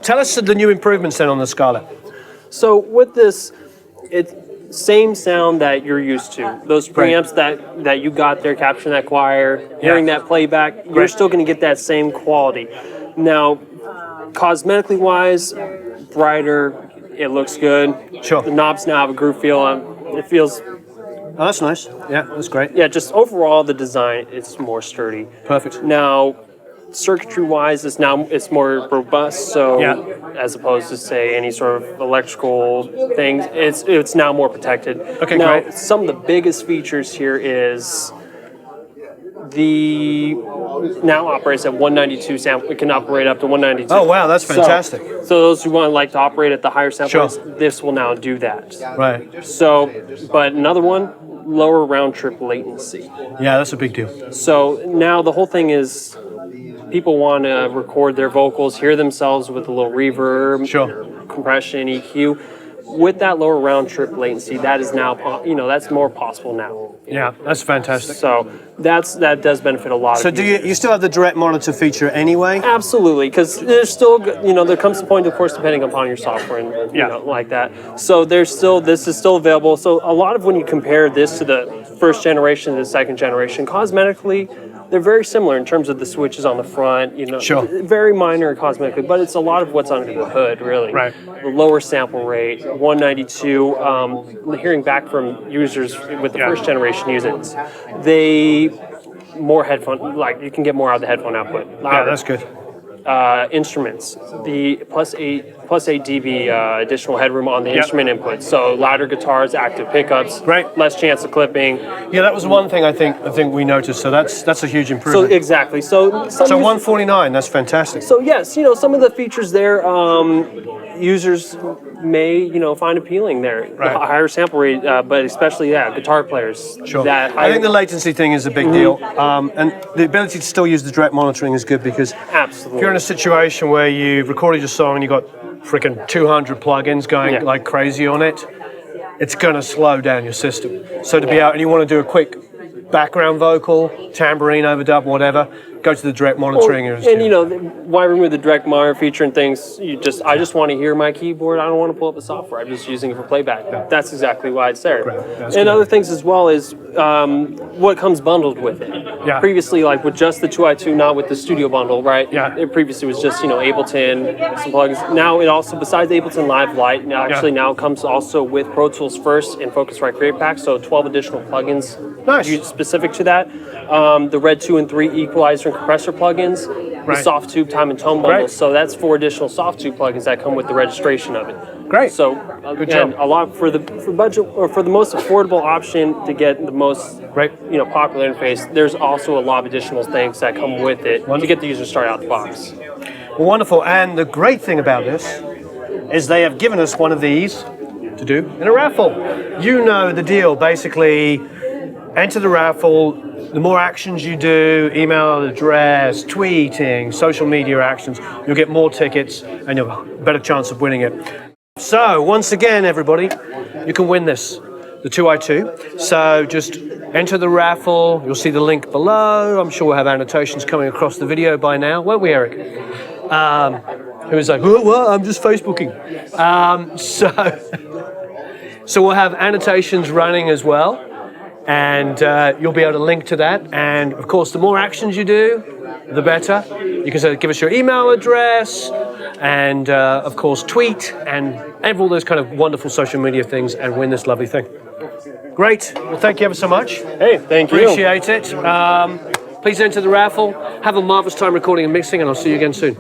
Tell us the new improvements then on the Scarlett. So with this, it's same sound that you're used to. Those preamps that you got there, capturing that choir, hearing that playback, you're still going to get that same quality. Now, cosmetically wise, brighter, it looks good. Sure. The knobs now have a groove feel. It feels... Oh, that's nice. Yeah, that's great. Yeah, just overall the design is more sturdy. Perfect. Now, circuitry-wise, it's more robust. So, as opposed to say any sort of electrical things, it's now more protected. Okay, now, great. some of the biggest features here is the now operates at 192 sample. It can operate up to 192. Oh wow, that's fantastic. So those who want to operate at the higher sample rates, this will now do that. Right. So, but another one, lower round trip latency. Yeah, that's a big deal. So now the whole thing is people want to record their vocals, hear themselves with a little reverb, compression, EQ. With that lower round trip latency, that is now, that's more possible now. Yeah, that's fantastic. So that does benefit a lot. So of do you still have the direct monitor feature anyway? Absolutely, because there's still, there comes a point, of course, depending upon your software and like that. So this is still available. So a lot of when you compare this to the first generation to the second generation, cosmetically, they're very similar in terms of the switches on the front, very minor cosmetically, but it's a lot of what's under the hood, really. Right. The lower sample rate, 192, hearing back from users with the first generation users, more headphone, you can get more out of the headphone output. Yeah, that's good. Instruments, the plus 8 dB additional headroom on the instrument input. So louder guitars, active pickups, less chance of clipping. Yeah, that was one thing I think we noticed. So that's a huge improvement. So exactly. So 149, that's fantastic. So yes, some of the features there, users may find appealing there. The higher sample rate, but especially guitar players. Sure. I think the latency thing is a big deal, and the ability to still use the direct monitoring is good because absolutely, if you're in a situation where you recorded your song and you got freaking 200 plugins going like crazy on it, it's going to slow down your system. So to be out and you want to do a quick background vocal, tambourine overdub, whatever, go to the direct monitoring. Why remove the direct monitor feature and things? I just want to hear my keyboard. I don't want to pull up the software. I'm just using it for playback. That's exactly why it's there. And other things as well is what comes bundled with it. Yeah. Previously, with just the 2i2, not with the studio bundle, right? Yeah. It previously was just Ableton, some plugins. Now it also, besides Ableton Live Lite, now comes also with Pro Tools First and Focusrite Create Pack. So 12 additional plugins specific to that. The Red 2 and 3 equalizer and compressor plugins, the soft tube time and tone bundles. So that's 4 additional soft tube plugins that come with the registration of it. Great. So again, a lot for budget or for the most affordable option to get the most popular interface. There's also a lot of additional things that come with it to get the user started out the box. Well, wonderful. And the great thing about this is they have given us one of these to do in a raffle. You know the deal. Basically, enter the raffle. The more actions you do, email address, tweeting, social media actions, you'll get more tickets and you'll have a better chance of winning it. So once again, everybody, you can win this, the 2i2. So just enter the raffle. You'll see the link below. I'm sure we'll have annotations coming across the video by now, won't we, Eric? Who was like, what? I'm just Facebooking. So we'll have annotations running as well. And you'll be able to link to that. And of course, the more actions you do, the better. You can give us your email address and of course, tweet and all those kind of wonderful social media things and win this lovely thing. Great. Well, thank you ever so much. Hey, thank you. Appreciate it. Please enter the raffle. Have a marvelous time recording and mixing, and I'll see you again soon.